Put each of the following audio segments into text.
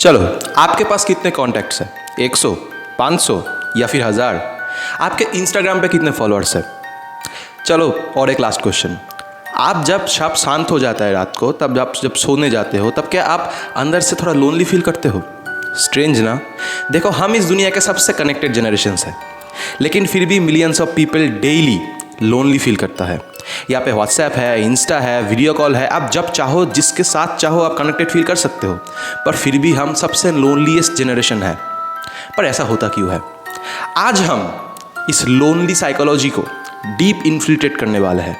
चलो, आपके पास कितने कॉन्टैक्ट्स हैं? 100, 500 या फिर 1000? आपके इंस्टाग्राम पे कितने फॉलोअर्स हैं? चलो और एक लास्ट क्वेश्चन। आप जब सब शांत हो जाता है रात को, तब जब सोने जाते हो, तब क्या आप अंदर से थोड़ा लोनली फील करते हो? स्ट्रेंज ना? देखो, हम इस दुनिया के सबसे कनेक्टेड जनरेशन्स हैं, लेकिन फिर भी millions of people daily lonely feel करता है। यहाँ पे व्हाट्सएप है, इंस्टा है, वीडियो कॉल है, आप जब चाहो जिसके साथ चाहो आप कनेक्टेड फील कर सकते हो, पर फिर भी हम सबसे लोनलीएस्ट जनरेशन है। पर ऐसा होता क्यों है? आज हम इस लोनली साइकोलॉजी को डीप इन्फिल्ट्रेट करने वाले हैं,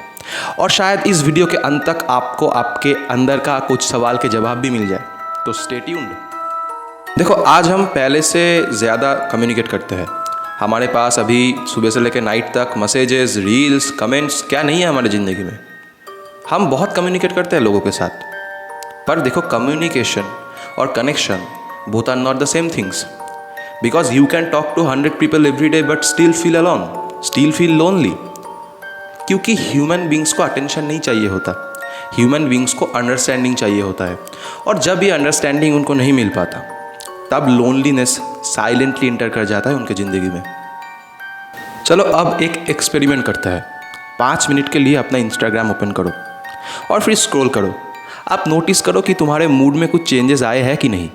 और शायद इस वीडियो के अंत तक आपको आपके अंदर का कुछ सवाल के जवाब भी मिल जाए, तो स्टे ट्यून्ड। देखो, आज हम पहले से ज़्यादा कम्युनिकेट करते हैं। हमारे पास अभी सुबह से लेकर नाइट तक मैसेजेस, रील्स, कमेंट्स क्या नहीं है हमारी ज़िंदगी में। हम बहुत कम्युनिकेट करते हैं लोगों के साथ। पर देखो, कम्युनिकेशन और connection both are not the same things, because you can talk to 100 people every day but still feel alone, still feel lonely. क्योंकि ह्यूमन बींग्स को अटेंशन नहीं चाहिए होता, ह्यूमन बींग्स को अंडरस्टैंडिंग चाहिए होता है, और जब ये अंडरस्टैंडिंग उनको नहीं मिल पाता, तब लोनलीनेस साइलेंटली इंटर कर जाता है उनकी ज़िंदगी में। चलो अब एक एक्सपेरिमेंट करते हैं। 5 मिनट के लिए अपना इंस्टाग्राम ओपन करो और फिर स्क्रॉल करो। आप नोटिस करो कि तुम्हारे मूड में कुछ चेंजेस आए हैं कि नहीं।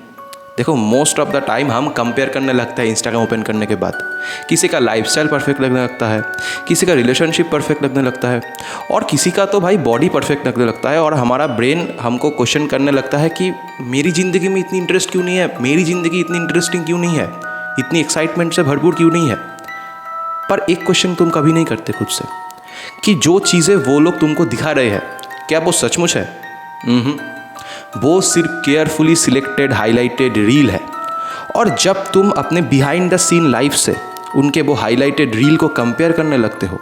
देखो, मोस्ट ऑफ द टाइम हम कंपेयर करने लगते हैं इंस्टाग्राम ओपन करने के बाद। किसी का लाइफस्टाइल परफेक्ट लगने लगता है, किसी का रिलेशनशिप परफेक्ट लगने लगता है, और किसी का तो भाई बॉडी परफेक्ट लगने लगता है। और हमारा ब्रेन हमको क्वेश्चन करने लगता है कि मेरी ज़िंदगी में इतनी इंटरेस्ट क्यों नहीं है, मेरी ज़िंदगी इतनी इंटरेस्टिंग क्यों नहीं है, इतनी एक्साइटमेंट से भरपूर क्यों नहीं है। पर एक क्वेश्चन तुम कभी नहीं करते खुद से कि जो चीज़ें वो लोग तुमको दिखा रहे हैं, क्या वो सचमुच है? वो सिर्फ केयरफुली सिलेक्टेड हाईलाइटेड रील है। और जब तुम अपने बिहाइंड द सीन लाइफ से उनके वो हाईलाइटेड रील को कंपेयर करने लगते हो,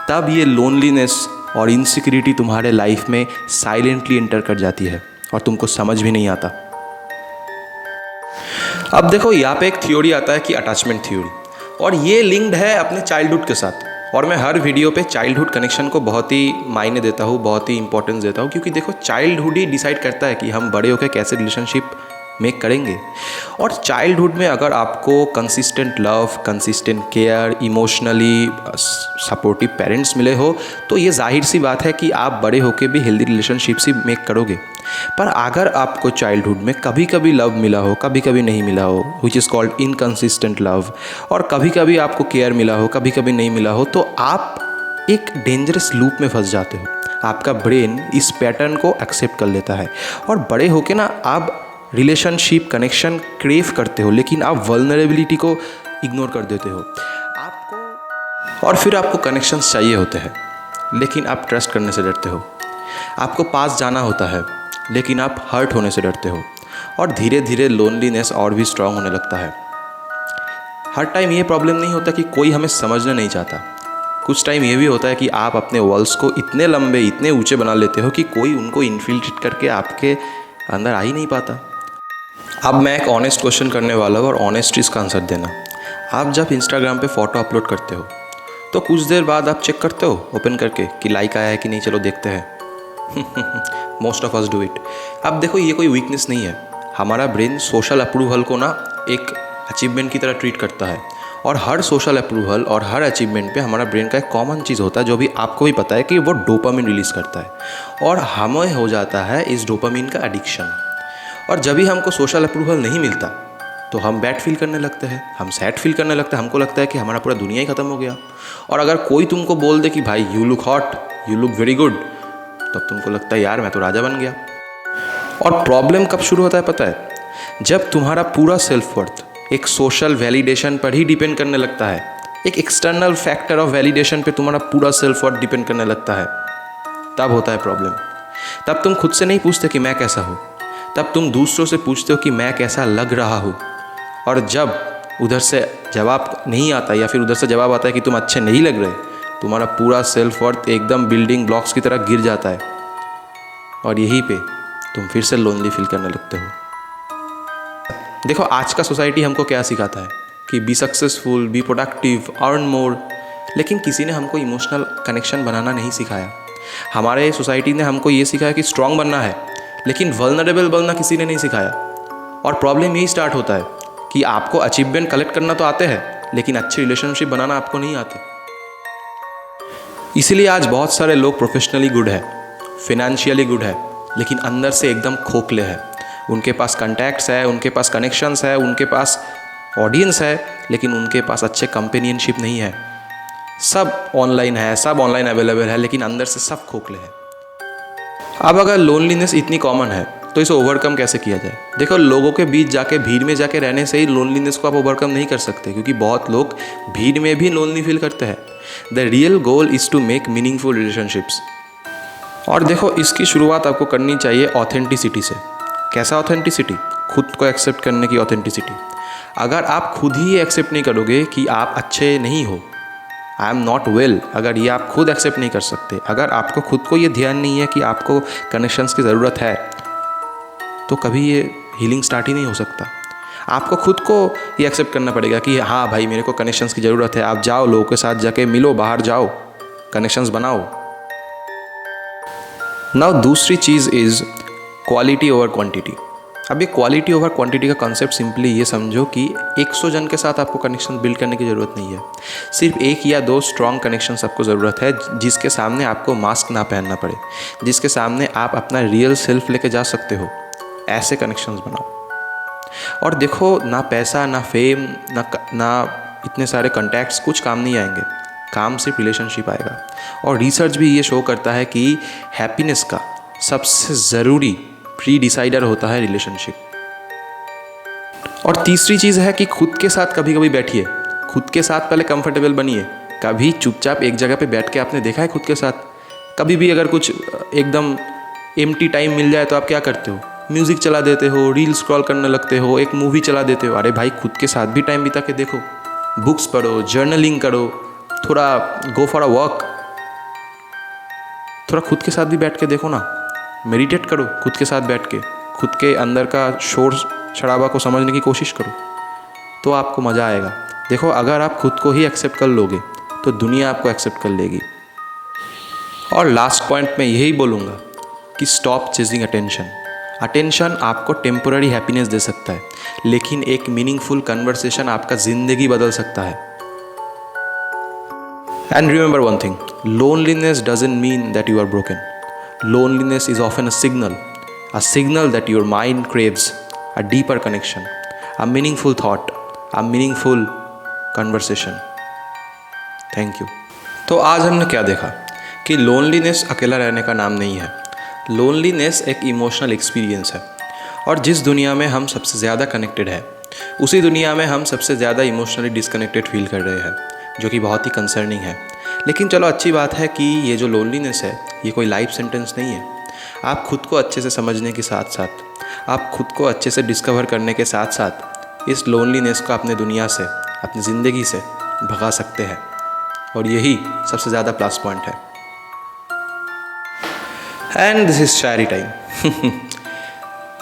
तब ये लोनलीनेस और इनसिक्योरिटी तुम्हारे लाइफ में साइलेंटली एंटर कर जाती है और तुमको समझ भी नहीं आता। अब देखो, यहाँ पे एक थ्योरी आता है कि अटैचमेंट थ्योरी, और ये लिंक्ड है अपने चाइल्डहुड के साथ। और मैं हर वीडियो पे चाइल्डहुड कनेक्शन को बहुत ही मायने देता हूँ, बहुत ही इंपॉर्टेंस देता हूँ, क्योंकि देखो, चाइल्डहुड ही डिसाइड करता है कि हम बड़े होकर कैसे रिलेशनशिप मेक करेंगे। और चाइल्डहुड में अगर आपको consistent love, consistent care, emotionally supportive parents मिले हो, तो ये जाहिर सी बात है कि आप बड़े होकर भी हेल्दी रिलेशनशिप्स ही मेक करोगे। पर अगर आपको चाइल्डहुड में कभी कभी लव मिला हो, कभी कभी नहीं मिला हो, which is called inconsistent love, और कभी कभी आपको केयर मिला हो, कभी कभी नहीं मिला हो, तो आप एक डेंजरस लूप में फंस जाते हो। आपका ब्रेन इस पैटर्न को एक्सेप्ट कर लेता है, और बड़े होके ना आप रिलेशनशिप कनेक्शन क्रेव करते हो, लेकिन आप वल्नरेबिलिटी को इग्नोर कर देते हो आपको। और फिर आपको कनेक्शंस चाहिए होते हैं, लेकिन आप ट्रस्ट करने से डरते हो। आपको पास जाना होता है, लेकिन आप हर्ट होने से डरते हो, और धीरे धीरे लोनलीनेस और भी स्ट्रांग होने लगता है। हर टाइम ये प्रॉब्लम नहीं होता कि कोई हमें समझना नहीं चाहता। कुछ टाइम ये भी होता है कि आप अपने वॉल्स को इतने लंबे, इतने ऊंचे बना लेते हो कि कोई उनको इन्फिल्ट्रेट करके आपके अंदर आ ही नहीं पाता। अब मैं एक ऑनेस्ट क्वेश्चन करने वाला हूँ, और ऑनेस्ट इसका आंसर देना। आप जब इंस्टाग्राम पे फ़ोटो अपलोड करते हो, तो कुछ देर बाद आप चेक करते हो ओपन करके कि लाइक आया है कि नहीं, चलो देखते हैं। Most of us do it. अब देखो, ये कोई वीकनेस नहीं है। हमारा ब्रेन सोशल अप्रूवल को ना एक अचीवमेंट की तरह ट्रीट करता है, और हर सोशल अप्रूवल और हर अचीवमेंट पे हमारा ब्रेन का एक कॉमन चीज़ होता है, जो भी आपको भी पता है कि वो डोपामिन रिलीज़ करता है, और हमें हो जाता है इस डोपामिन का एडिक्शन। और जब भी हमको सोशल अप्रूवल नहीं मिलता, तो हम बैड फील करने लगते हैं, हम सैड फील करने लगते हैं, हमको लगता है कि हमारा पूरा दुनिया ही ख़त्म हो गया। और अगर कोई तुमको बोल दे कि भाई you look hot, you look very good, तब तुमको लगता है यार मैं तो राजा बन गया। और प्रॉब्लम कब शुरू होता है पता है? जब तुम्हारा पूरा सेल्फ वर्थ एक सोशल वैलिडेशन पर ही डिपेंड करने लगता है, एक एक्सटर्नल फैक्टर ऑफ वैलिडेशन पे तुम्हारा पूरा सेल्फ वर्थ डिपेंड करने लगता है, तब होता है प्रॉब्लम। तब तुम खुद से नहीं पूछते कि मैं कैसा हूँ, तब तुम दूसरों से पूछते हो कि मैं कैसा लग रहा हूँ। और जब उधर से जवाब नहीं आता, या फिर उधर से जवाब आता है कि तुम अच्छे नहीं लग रहे, तुम्हारा पूरा सेल्फ वर्थ एकदम बिल्डिंग ब्लॉक्स की तरह गिर जाता है, और यहीं पे तुम फिर से लोनली फील करने लगते हो। देखो, आज का सोसाइटी हमको क्या सिखाता है कि be successful, be productive, earn more, लेकिन किसी ने हमको इमोशनल कनेक्शन बनाना नहीं सिखाया। हमारे सोसाइटी ने हमको ये सिखाया कि स्ट्रांग बनना है, लेकिन वल्नरेबल बनना किसी ने नहीं सिखाया। और प्रॉब्लम यही स्टार्ट होता है कि आपको अचीवमेंट कलेक्ट करना तो आते हैं, लेकिन अच्छी रिलेशनशिप बनाना आपको नहीं आते। इसीलिए आज बहुत सारे लोग प्रोफेशनली गुड है, फिनेंशियली गुड है, लेकिन अंदर से एकदम खोखले हैं। उनके पास कॉन्टैक्ट्स है, उनके पास कनेक्शंस है, उनके पास ऑडियंस है, लेकिन उनके पास अच्छे कंपेनियनशिप नहीं है। सब ऑनलाइन है, सब ऑनलाइन अवेलेबल है, लेकिन अंदर से सब खोखले हैं। अब अगर लोनलीनेस इतनी कॉमन है तो इसे ओवरकम कैसे किया जाए? देखो, लोगों के बीच जाके, भीड़ में जाके रहने से ही लोनलीनेस को आप ओवरकम नहीं कर सकते, क्योंकि बहुत लोग भीड़ में भी लोनली फील करते हैं। The real goal is to make meaningful relationships. और देखो, इसकी शुरुआत आपको करनी चाहिए ऑथेंटिसिटी से। कैसा ऑथेंटिसिटी? खुद को एक्सेप्ट करने की ऑथेंटिसिटी। अगर आप खुद ही एक्सेप्ट नहीं करोगे कि आप अच्छे नहीं हो, आई एम नॉट वेल, अगर ये आप खुद एक्सेप्ट नहीं कर सकते, अगर आपको खुद को ये ध्यान नहीं है कि आपको कनेक्शंस की ज़रूरत है, तो कभी ये हीलिंग स्टार्ट ही नहीं हो सकता। आपको खुद को ये एक्सेप्ट करना पड़ेगा कि हाँ भाई, मेरे को कनेक्शंस की ज़रूरत है। आप जाओ, लोगों के साथ जाके मिलो, बाहर जाओ, कनेक्शंस बनाओ। नाउ दूसरी चीज़ इज़ क्वालिटी ओवर क्वांटिटी। अब ये क्वालिटी ओवर क्वांटिटी का कॉन्सेप्ट सिंपली ये समझो कि 100 जन के साथ आपको कनेक्शन बिल्ड करने की ज़रूरत नहीं है। सिर्फ 1 या 2 स्ट्रॉन्ग कनेक्शंस आपको ज़रूरत है, जिसके सामने आपको मास्क ना पहनना पड़े, जिसके सामने आप अपना रियल सेल्फ लेके जा सकते हो। ऐसे कनेक्शंस बनाओ। और देखो, ना पैसा, ना फेम, ना इतने सारे कॉन्टैक्ट्स कुछ काम नहीं आएंगे। काम सिर्फ रिलेशनशिप आएगा। और रिसर्च भी ये शो करता है कि हैप्पीनेस का सबसे ज़रूरी प्री डिसाइडर होता है रिलेशनशिप। और तीसरी चीज़ है कि खुद के साथ कभी कभी बैठिए, खुद के साथ पहले कंफर्टेबल बनिए। कभी चुपचाप एक जगह पे बैठ के आपने देखा है खुद के साथ? कभी भी अगर कुछ एकदम एम्प्टी टाइम मिल जाए तो आप क्या करते हो? म्यूज़िक चला देते हो, रील स्क्रॉल करने लगते हो, एक मूवी चला देते हो। अरे भाई, खुद के साथ भी टाइम बिता के देखो। बुक्स पढ़ो, जर्नलिंग करो, थोड़ा गो फॉर अ वॉक, थोड़ा खुद के साथ भी बैठ के देखो ना। मेडिटेट करो खुद के साथ बैठ के, खुद के अंदर का शोर शराबा को समझने की कोशिश करो, तो आपको मज़ा आएगा। देखो, अगर आप खुद को ही एक्सेप्ट कर लोगे तो दुनिया आपको एक्सेप्ट कर लेगी। और लास्ट पॉइंट मैं यही बोलूँगा कि स्टॉप चेजिंग अटेंशन। अटेंशन आपको टेम्पोररी हैप्पीनेस दे सकता है, लेकिन एक मीनिंगफुल कन्वर्सेशन आपका ज़िंदगी बदल सकता है। And remember one thing, loneliness doesn't mean that you are broken. Loneliness is often a signal that your mind craves a deeper connection, a meaningful thought, a meaningful conversation. Thank you. तो आज हमने क्या देखा कि loneliness अकेला रहने का नाम नहीं है। लोनलीनेस एक इमोशनल एक्सपीरियंस है, और जिस दुनिया में हम सबसे ज़्यादा कनेक्टेड है, उसी दुनिया में हम सबसे ज़्यादा इमोशनली डिस्कनेक्टेड फील कर रहे हैं, जो कि बहुत ही कंसर्निंग है। लेकिन चलो, अच्छी बात है कि ये जो लोनलीनेस है, ये कोई लाइफ सेंटेंस नहीं है। आप खुद को अच्छे से समझने के साथ साथ, आप खुद को अच्छे से डिस्कवर करने के साथ साथ इस लोनलीनेस को अपने दुनिया से, अपनी ज़िंदगी से भगा सकते हैं, और यही सबसे ज़्यादा प्लस पॉइंट है। And this is Shayari time.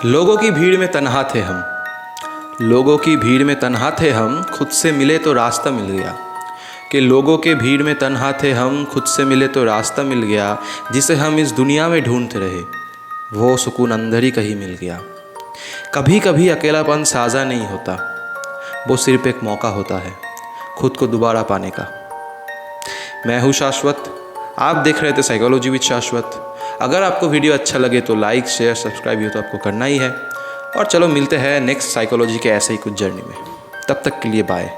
लोगों की भीड़ में तन्हा थे हम, लोगों की भीड़ में तन्हा थे हम, खुद से मिले तो रास्ता मिल गया। कि लोगों के भीड़ में तन्हा थे हम, खुद से मिले तो रास्ता मिल गया। जिसे हम इस दुनिया में ढूंढते रहे, वो सुकून अंदर ही कहीं मिल गया। कभी कभी अकेलापन साजा नहीं होता, वो सिर्फ एक मौका होता है खुद को दोबारा पाने का। मैं हूँ शाश्वत, आप देख रहे थे साइकोलॉजी विद शाश्वत। अगर आपको वीडियो अच्छा लगे तो लाइक, शेयर, सब्सक्राइब ये तो आपको करना ही है। और चलो, मिलते हैं नेक्स्ट साइकोलॉजी के ऐसे ही कुछ जर्नी में। तब तक के लिए बाय।